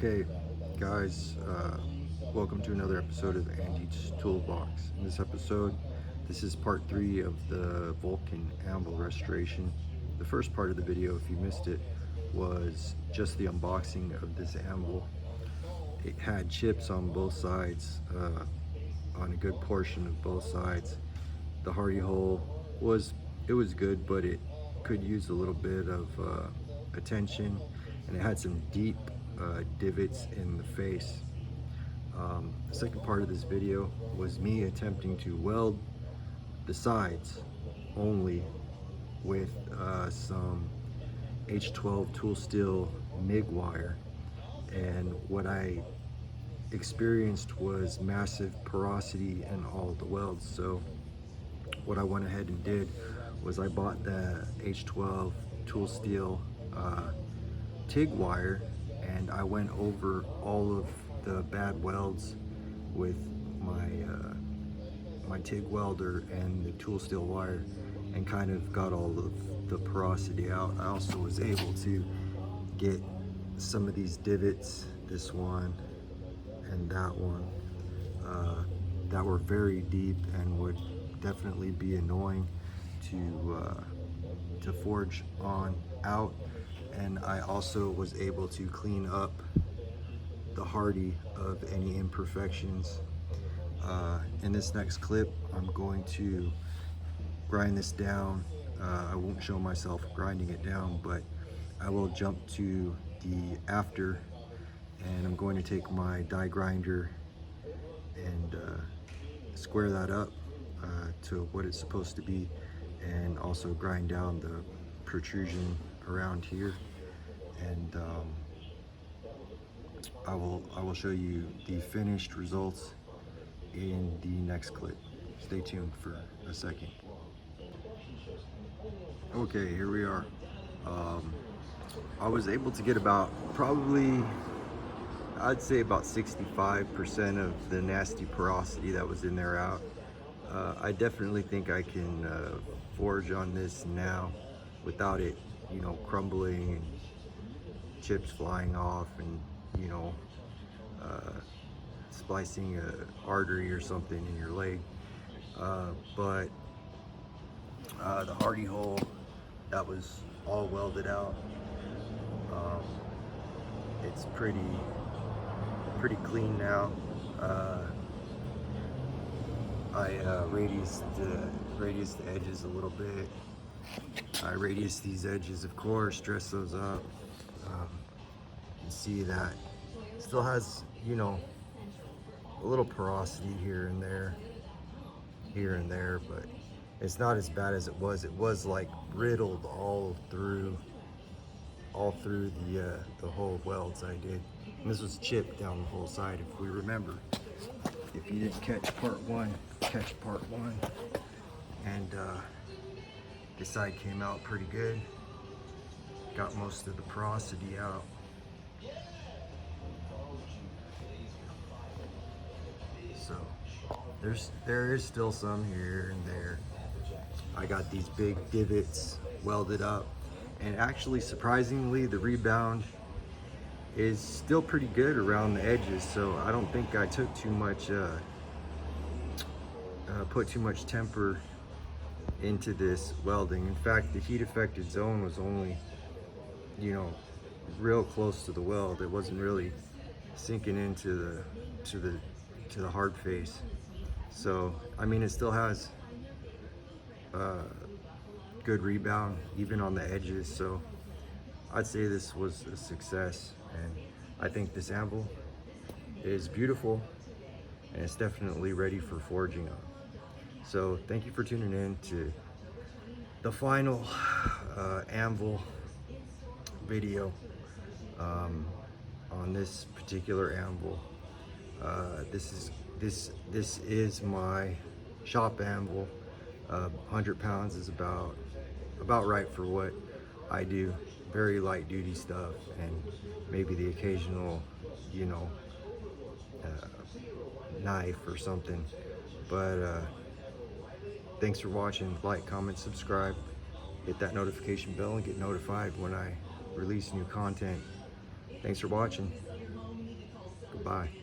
Okay, guys, welcome to another episode of Andy's Toolbox. In this episode, this is part 3 of the Vulcan Anvil restoration. The first part of the video, if you missed it, was just the unboxing of this anvil. It had chips on both sides, on a good portion of both sides. The hardy hole was good, but it could use a little bit of attention, and it had some deep divots in the face. The second part of this video was me attempting to weld the sides only with some H12 tool steel MIG wire, and what I experienced was massive porosity in all the welds. So what I went ahead and did was I bought the H12 tool steel TIG wire, and I went over all of the bad welds with my TIG welder and the tool steel wire, and kind of got all of the porosity out. I also was able to get some of these divots, this one and that one, that were very deep and would definitely be annoying to forge on out. And I also was able to clean up the hardy of any imperfections. In this next clip, I'm going to grind this down. I won't show myself grinding it down, but I will jump to the after, and I'm going to take my die grinder and square that up to what it's supposed to be, and also grind down the protrusion around here. And I will show you the finished results in the next clip. Stay tuned for a second. Okay, here we are. I was able to get about probably, I'd say about 65% of the nasty porosity that was in there out. I definitely think I can forge on this now without it, crumbling and chips flying off, and splicing an artery or something in your leg. But the hardy hole, that was all welded out. It's pretty clean now. I radiused the edges a little bit. I radiused these edges, of course, dress those up. You can see that it still has, a little porosity here and there, but it's not as bad as it was. It was like riddled all through the whole welds I did. And this was chipped down the whole side, if we remember. If you didn't catch part one, catch part one. And this side came out pretty good. Got most of the porosity out. So there is still some here and there. I got these big divots welded up, and actually, surprisingly, the rebound is still pretty good around the edges. So I don't think I took too much, put too much temper into this welding. In fact, the heat affected zone was only, real close to the weld. It wasn't really sinking into the hard face. So I mean, it still has good rebound even on the edges. So I'd say this was a success, and I think this anvil is beautiful, and it's definitely ready for forging on. So thank you for tuning in to the final anvil video on this particular anvil. This is my shop anvil. 100 pounds is about right for what I do. Very light duty stuff, and maybe the occasional, knife or something. But thanks for watching. Like, comment, subscribe, hit that notification bell, and get notified when I release new content. Thanks for watching. Bye.